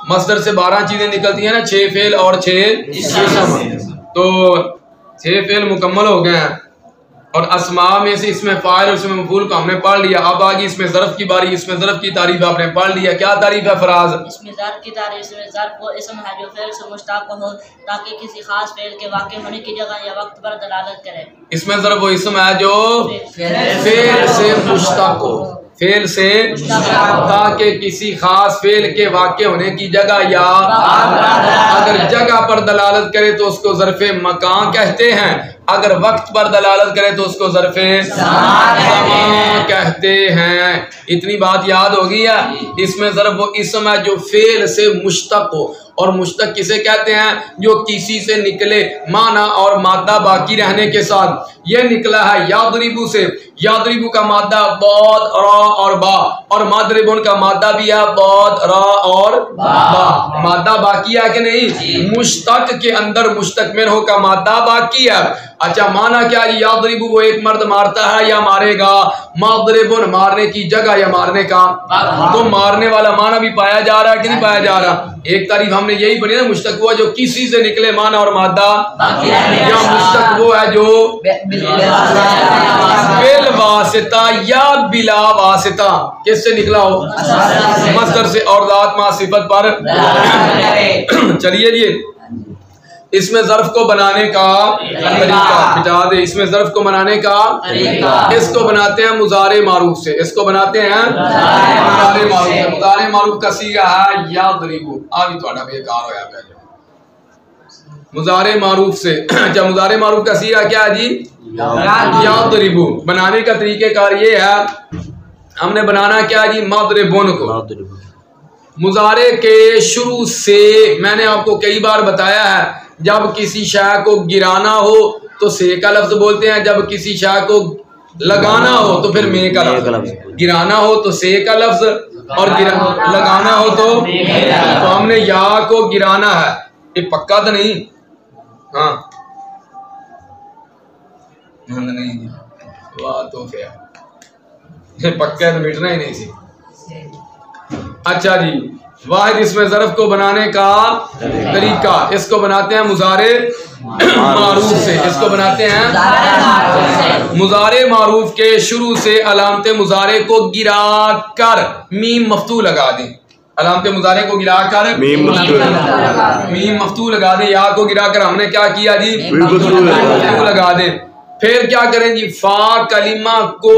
मस्दर से 12 चीजें निकलती हैं ना, 6 फेल और 6 इसम। तो 6 फेल मुकम्मल हो गए हैं और अस्मा में से इसमें फाइल और इसमें मफूल को हमने पढ़ लिया। अब आगे इसमें ज़र्फ की बारी, इसमें ज़र्फ की तारीफ आपने पढ़ लिया। क्या तारीफ है फराज? इसमें ज़र्फ की तारीफ, इसमें ज़र्फ वो इसम है जो फेल से मुश्ताक हो ताकि किसी खास फेल के वाक़े होने की जगह या वक्त पर दलालत करे। इसमें ज़र्फ वो इसम है जो फेल से मुश्ताक हो, फेल से ताकि किसी खास फेल के वाक़े होने की जगह या अगर जगह पर दलालत करे तो उसको ज़र्फ़े मकान कहते हैं, अगर वक्त पर दलालत करे तो उसको ज़र्फ़े ज़मान कहते हैं। इतनी बात याद होगी या? इसमें ज़र्फ़ वो इसम है जो फेल से मुश्तक हो, और मुश्तक किसे कहते हैं? जो किसी से निकले माना और मादा बाकी रहने के साथ। यह निकला है यादरिबू से, यादरिबू का मादा बहुत रा और बा, और मादरिबुन का मादा भी है बहुत रा और बा। मादा बाकी है कि नहीं? मुश्तक के अंदर मुश्तकमिल हो का मादा बाकी है। अच्छा, माना क्या? यादरिबू वो एक मर्द मारता है या मारेगा, मादरिबुन मारने की जगह या मारने का। तो मारने वाला माना भी पाया जा रहा है कि नहीं पाया जा रहा? एक तारीफ हमने यही पढ़ी ना, मुश्तक वो जो किसी से निकले माना और मादा, या मुश्तक वो है जो बिल वासिता या बिला वासिता किससे निकला हो? मस्दर से और ज़ात मा सिफत पर। चलिए जी, इसमें ज़र्फ को बनाने का तरीका बिता दे। इसमें ज़र्फ को बनाने का इसको बनाते हैं मुज़ारे मारूफ से, इसको बनाते हैं मुज़ारे मारूफ से। मुज़ारे मारूफ का सीगा है यादरिबू। अभी थोड़ा बेकार होया पहले मुज़ारे मारूफ से। अच्छा, मुज़ारे मारूफ का सीगा क्या है जी? यादरिबू। बनाने का तरीक़ेकार ये है, हमने बनाना क्या जी? मादरिबुन को। मुज़ारे के शुरू से मैंने आपको कई बार बताया है, जब किसी शाह को गिराना हो तो से का लफ्ज बोलते हैं, जब किसी शाह को लगाना हो तो फिर मे का लफ्ज। गिराना हो तो से का लफ्ज और लगाना हो तो हमने या को गिराना है। ये पक्का तो नहीं? हाँ नहीं, वाह तो क्या ये पक्का तो मिटना ही नहीं सी। अच्छा जी, वाहिद इसमें ज़र्फ को बनाने का तरीका, इसको बनाते हैं मुज़ारे मारूफ से। इसको बनाते हैं मुज़ारे मारूफ के शुरू से अलामत मुज़ारे को गिरा कर मीम मफ्तू लगा दें। अलामत मुज़ारे को गिरा कर मीम मफ्तू लगा दें। या को गिरा कर हमने क्या किया जी? मफ्तू लगा दें। फिर क्या करें जी? फा कलिमा को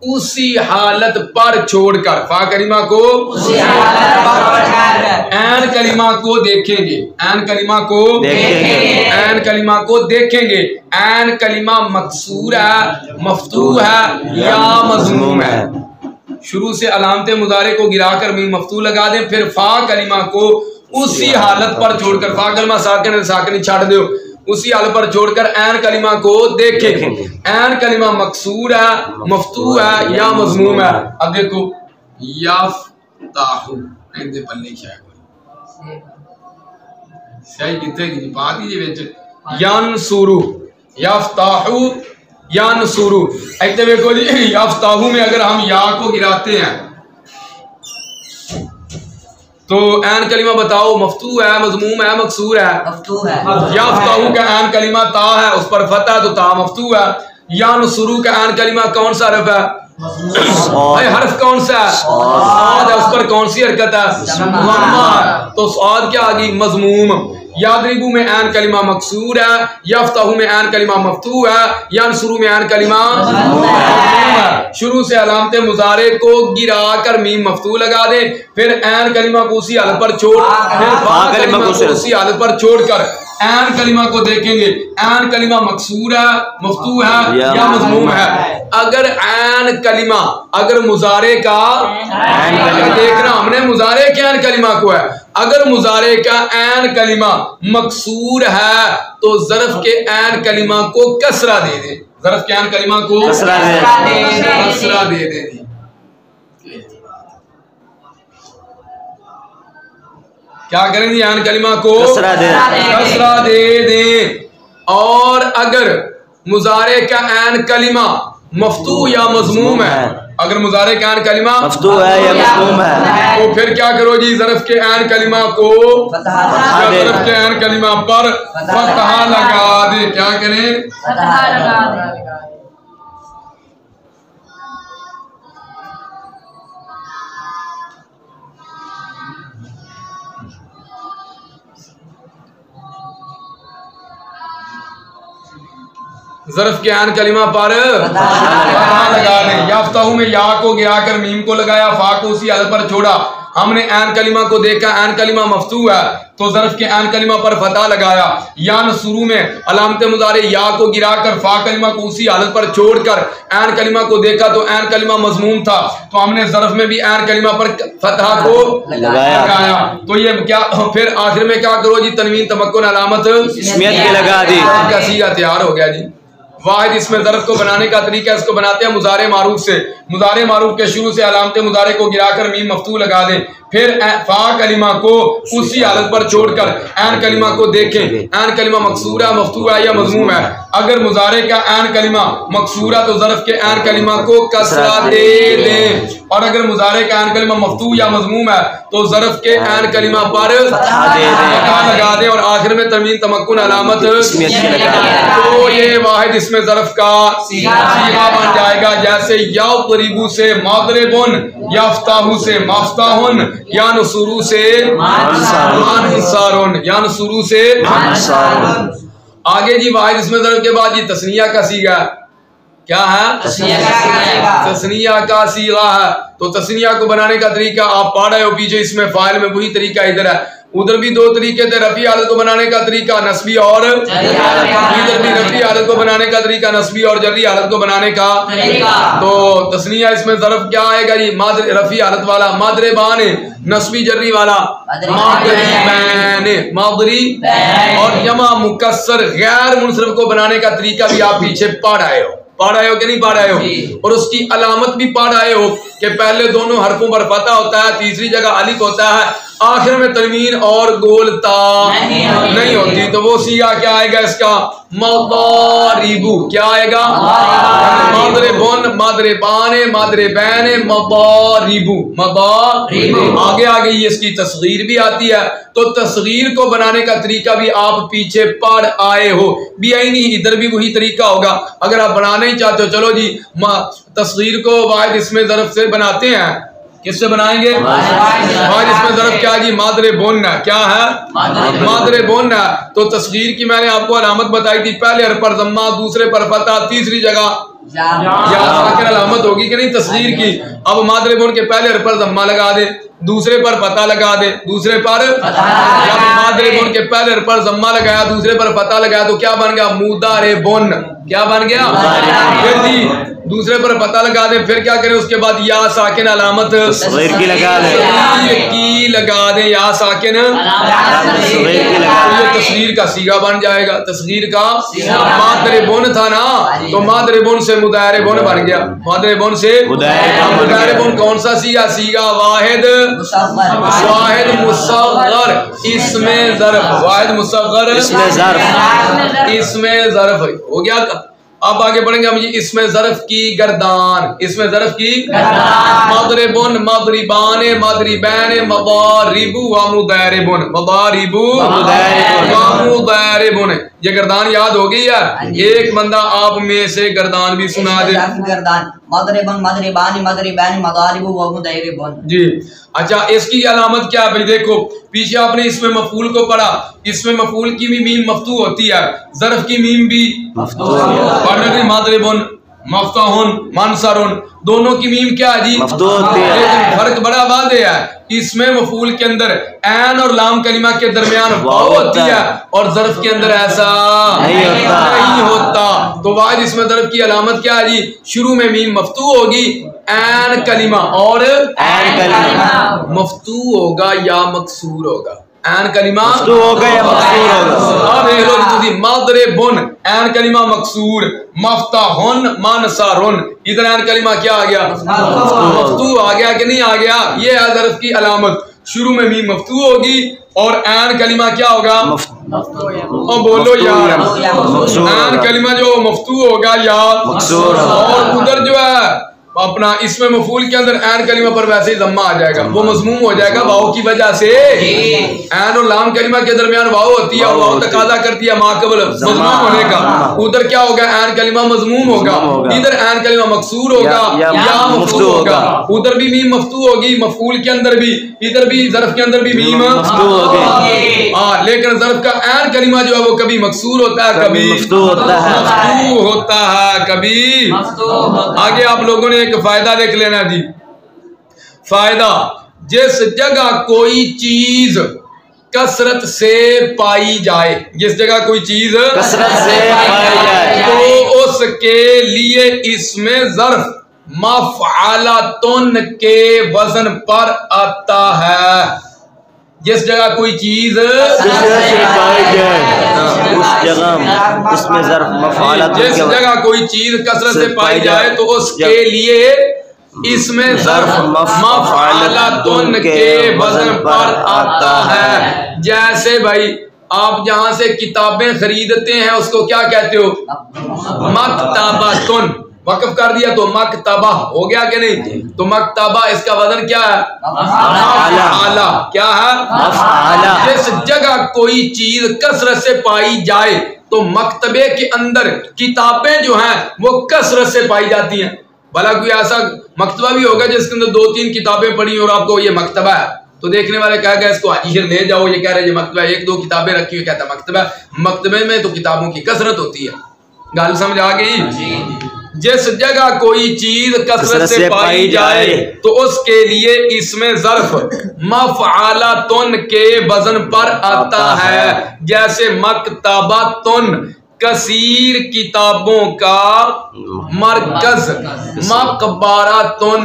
उसी हालत पर छोड़कर, फा कलिमा को उसी हालत पर छोड़कर ऐन कलिमा को देखेंगे, ऐन कलिमा को देखेंगे, ऐन कलिमा को देखेंगे। ऐन कलिमा मकसूर है, मफ्तू है या मज़मूम है। शुरू से अलामत मुज़ारे को गिराकर मीम मफ्तू लगा दें, फिर फा कलिमा को उसी हालत पर छोड़कर, फा कलिमा साकिन साकिन छाड़ दो, उसी हाल पर छोड़कर ऐन कलिमा को देखेंगे। ऐन कलिमा मकसूर है, मफ्तू है या मज़मूम है। अब देखो याफ्ताहु इंदे पल्ले शायद कितने की बात ही विच यानसुरु, याफ्ताहु यानसुरु। ऐसे देखो जी, याफ्ताहु में अगर हम या को गिराते हैं तो ऐन कलिमा बताओ मफ्तू है, मज़मूम है, मकसूर है? मफ्तू है। याफ्ताहु का ऐन कलिमा ता है, उस पर फतह है तो ता मफ्तू है। यानसुरु का ऐन कलिमा कौन सा हरफ है? हर्फ कौन सा है? साद है, उस पर कौन सी हरकत है? तो साद क्या आ गई? मज़मूम। यादरिबू में ऐन कलिमा मकसूर है, यफ्ताहु में ऐन कलिमा मफ्तू है, यानसुरु में ऐन कलिमा मज़मूम है। शुरू से अलामत मुज़ारे को गिरा कर मीम मफ्तू लगा दे, फिर ऐन कलिमा को उसी हालत पर छोड़, फिर फा कलिमा को उसी हालत पर छोड़कर ऐन कलिमा को देखेंगे। ऐन कलिमा मकसूर है, मफ्तू है या मज़मूम है। अगर ऐन कलिमा, अगर मुज़ारे का देखना हमने मुज़ारे के ऐन कलिमा को है, अगर मुज़ारे का ऐन कलिमा मकसूर है तो ज़र्फ के ऐन कलिमा को कसरा दे दे। ज़र्फ के ऐन कलिमा को कसरा दे दे। क्या करें जी? ऐन कलिमा को कसरा दे दे। और अगर मुज़ारे का ऐन कलिमा मफ्तू या मज़मूम है अगर मुजारे का ऐन कलिमा मफ्तू है या मफहूम है तो फिर क्या करो जी, ज़र्फ के ऐन कलिमा को या ज़र्फ के ऐन कलिमा पर फतहा लगा दे। क्या करें? फतहा लगा दे। ज़र्फ के ऐन कलिमा पर फतहा लगा दें। याफ्ताहू में या को गिरा कर मीम को लगाया, फा को उसी हालत पर छोड़ा। हमने ऐन कलिमा को देखा, ऐन कलिमा मफ्तू है तो ज़र्फ के ऐन कलिमा पर फतहा लगाया। यान शुरू में अलामत मुजारे या को गिरा कर फा कलिमा को उसी हालत पर छोड़कर ऐन कलिमा को देखा तो ऐन कलिमा मज़मूम था, तो हमने ज़र्फ में भी ऐन कलिमा पर फतहा को लगाया। तो ये क्या, फिर आखिर में क्या करो जी, तनवीन तमक्कुन अलामत इस्मियत की लगा दी। का सीगा तैयार हो गया जी। वाहिद इसमें ज़र्फ को बनाने का तरीका, इसको बनाते हैं मुजारे मारूफ से। मुजारे मारूफ के शुरू से अलामत मुजारे को गिराकर मीम मफ्तू लगा दें, फिर फा कलिमा को उसी हालत पर छोड़कर ऐन कलिमा को देखें। ऐन कलिमा मकसूरा मफ्तू है या मज़मूम है। अगर मुजारे का ऐन कलिमा मकसूरा तो ज़र्फ के ऐन कलिमा को कसरा दे दें, और अगर मुजारे का ऐन कलिमा मफ्तू या मज़मूम है तो ज़र्फ के ऐन कलिमा पर फतहा लगा दें और आखिर में तनवीन तमक्कुन अलामत। तो ये वाहिद इसमें ज़र्फ का सीगा बन जाएगा, जैसे याक़रिबू से मादरिबुन, याफ्ताहू से मफ्ताहुन, यान शुरू से मानसारुन, यान शुरू से आगे जी। वाहिद इसमें ज़र्फ के बाद ये तस्निया का सीगा क्या है? तस्निया का सीगा है। तो तस्निया को बनाने का तरीका आप पढ़ रहे हो पीछे, इसमें फाइल में वही तरीका इधर है। उधर भी दो तरीके थे, रफी हालत को बनाने का तरीका नस्बी और इधर भी रफी हालत को बनाने का तरीका नस्बी और जर्री हालत को बनाने का तो तस्निया इसमें ज़र्फ क्या आएगा जी, मादरे रफी हालत वाला मादरिबान, नस्बी जर्री वाला मादरिबैन, मादरी, और जमा मुकस्सर गैर मुनसरिफ को बनाने का तरीका भी आप पीछे पढ़ आए हो कि नहीं पढ़ आए हो, और उसकी अलामत भी पढ़ आए हो कि पहले दोनों हरफों पर फतहा होता है, तीसरी जगह अलिफ होता है, आखिर में तनवीन और गोलता नहीं होती। तो वो सीगा क्या आएगा इसका? मदारिबू। क्या आएगा? मादरिबुन, मादरिबान, मादरिबैन, मदारिबू, मदारिबू। आगे आगे ये इसकी तस्गीर भी आती है, तो तस्गीर को बनाने का तरीका भी आप पीछे पढ़ आए हो। बेआईनी इधर भी वही तरीका होगा। अगर आप बनाना ही चाहते हो, चलो जी तस्गीर को वाहिद इसमें ज़र्फ से बनाते हैं। किससे बनाएंगे? वाहिद इसमें ज़र्फ क्या जी? मादरिबुन। क्या है? मादरिबुन। तो तस्गीर की मैंने आपको अलामत बताई थी, पहले हर पर ज़म्मा, दूसरे पर फतहा, तीसरी जगह या साकिन अलामत होगी कि नहीं तस्गीर की। अब मादरिबुन के पहले हर पर ज़म्मा लगा दे, दूसरे पर फतहा लगा दे, दूसरे पर जब मादरिबुन के पहले हर पर ज़म्मा लगाया, दूसरे पर फतहा लगाया तो क्या बन गया? मुदारिबुन। क्या बन गया? फिर जी दूसरे पर पता लगा दे, फिर क्या करें उसके बाद या साकिन अलामत की लगा दे, या साकिन ये तस्गीर का सीगा बन जाएगा। तस्गीर का मादरिबुन था ना, तो मादरिबुन से मुदारिबुन बन गया। मादरिबुन से मुदारिबुन कौन सा सीगा? सीगा वाहिद मुसग्गर इसमें ज़र्फ, वाहिद मुसग्गर इसमें ज़र्फ हो गया। अब आगे बढ़ेंगे हम, ये इसमें ज़र्फ की गर्दान, इसमें ज़र्फ की मादरिबुन, मादरिबान, मादरिबैन, मदारिबु व मुदारिबुन, मदारिबु व मुदारिबुन। ये गर्दान याद हो गई है? एक बंदा आप में से गर्दान भी सुना दे। गर्दान मादरिबुन, मादरिबान, मादरिबैन, मदारिबु व मुदारिबुन जी। अच्छा, इसकी अलामत क्या है भाई? देखो पीछे आपने इसमें मफूल को पढ़ा, इसमें मफूल की भी मीम मफ्तू होती है, ज़र्फ की मीम भी मफ्तू। मादरिबुन, मफ्ताहुन, मानसरुन, दोनों की मीम क्या है जी? मफ्तू होती है। लेकिन फर्क बड़ा वाज़ेह है, इसमें मफूल के अंदर ऐन और लाम कलिमा के दरमियान वाव होती है और ज़र्फ के अंदर ऐसा नहीं होता। तो वाहिद इसमें ज़र्फ की अलामत क्या है जी? शुरू में मीम मफ्तू होगी, ऐन कलिमा और ऐन कलिमा मफ्तू होगा या मकसूर होगा? ऐन कलिमा होगा या मकसूर होगा? अब देख लो जी, मादरिबुन ऐन कलिमा मकसूर, मफ्ताहुन मानसारुन, इधर ऐन कलिमा क्या आ गया? मफ्तू आ गया कि नहीं आ गया? ये है ज़र्फ की अलामत, शुरू में मीम मफ्तू होगी और ऐन कलिमा क्या होगा? और बोलो यार, ऐन कलिमा जो मफ्तू होगा या मकसूर, और उधर जो है अपना इसमें मफूल के अंदर ऐन कलिमा पर वैसे ही जम्मा आ जाएगा, वो मजमूम हो जाएगा वाव की वजह से। ऐन और लाम कलिमा के दरमियान वाव होती है और वाव तकाजा करती है माकबल मजमूम होने का। उधर क्या होगा, ऐन कलिमा मजमूम होगा, इधर ऐन कलिमा मकसूर होगा या मफ्तू होगा। उधर भी मीम मफ्तू होगी मफूल के अंदर भी, इधर भी ज़र्फ के अंदर भी मीम मफ्तू होगी। हाँ, लेकिन ज़र्फ का ऐन कलिमा जो है वो कभी मकसूर होता है, कभी मफ्तू होता है, कभी। आगे आप लोगों ने एक फायदा देख लेना जी। फायदा, जिस जगह कोई चीज कसरत से पाई जाए, जिस जगह कोई चीज कसरत से पाई जाए तो उसके लिए इसमें ज़र्फ मफ़अलतुन के वजन पर आता है। जिस जगह कोई चीज कसरत से पाई जाए उस जगह उसमें ज़र्फ मफ़अलतुन, जिस जगह कोई चीज कसरत से पाई जाए तो उसके लिए इसमें ज़र्फ मफ़अलतुन के वजन पर आता है। जैसे भाई आप जहां से किताबें खरीदते हैं उसको क्या कहते हो, मकतबतुन। वक़्फ़ कर दिया तो मकतबा हो गया कि नहीं, तो मकतबा इसका वजन क्या है, मफ़अला। क्या है, मफ़अला। जिस जगह कोई चीज कसरत से पाई जाए तो मकतबे के अंदर किताबें जो हैं वो कसरत से पाई जाती हैं। भला कोई ऐसा मकतबा भी होगा जिसके अंदर 2-3 किताबें पढ़ी और आपको ये मकतबा है, तो देखने वाले कहेगा इसको हाजी ले जाओ, ये कह रहे हैं मकतबा, 1-2 किताबें रखी हुई, कहता मकतबा। मकतबे में तो किताबों की कसरत होती है। गल समझ आ गई। जिस जगह कोई चीज कसरत से पाई जाए तो उसके लिए इसमें ज़र्फ मफ़अलतुन के वजन पर आता है। जैसे मकतबतुन कसीर किताबों का मरकज, मकबरतुन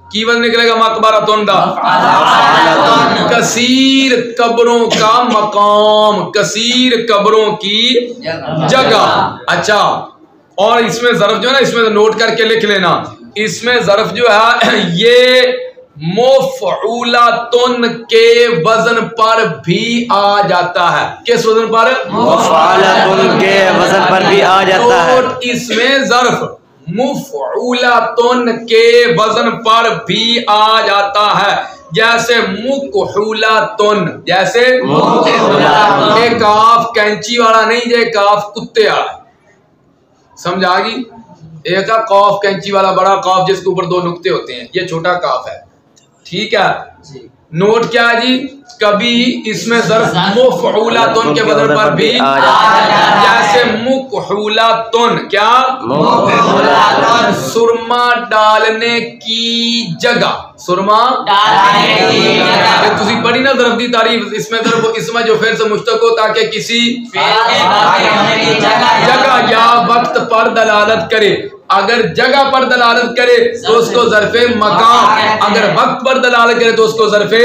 की वजन निकलेगा मकबरतुन दा, कसीर कब्रों का मकाम, कसीर कब्रों की जगह। अच्छा, और इसमें ज़र्फ जो है ना, इसमें नोट करके लिख लेना, इसमें ज़र्फ जो है ये मफ़अलतुन के वजन पर भी आ जाता है। किस वजन पर, मफ़अलतुन के वजन पर भी आ जाता है। तो इसमें ज़र्फ मफ़अलतुन के वजन पर भी आ जाता है। जैसे मुकहुलतुन, जैसे एक काफ कैंची वाला नहीं, जे काफ कुत्ते वाला, समझ आ गई। एक काफ कैंची वाला बड़ा काफ जिसके ऊपर 2 नुक्ते होते हैं, ये छोटा काफ है, ठीक है। नोट क्या है जी, कभी इसमें ज़र्फ मफ़अलतुन के वजन पर भी आ जाता है। जैसे मुकहुलतुन, क्या, सुरमा डालने की जगह, सुरमा डालने की जगह। तुसी पढ़ी ना ज़र्फ दी तारीफ, इसमें ज़र्फ इसमें जो फिर से मुश्तक हो ताकि किसी जगह या वक्त पर दलालत करे। अगर जगह पर दलालत करे तो उसको ज़र्फ़े मकाम, अगर वक्त पर दलालत करे तो उसको ज़र्फ़े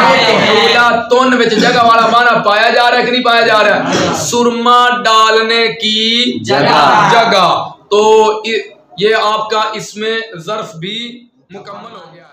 मुक़हुलतुन विच जगह वाला माना पाया जा रहा है कि नहीं पाया जा रहा है, सुरमा डालने की जगह। तो ये आपका इसमें ज़र्फ़ भी मुकम्मल हो गया।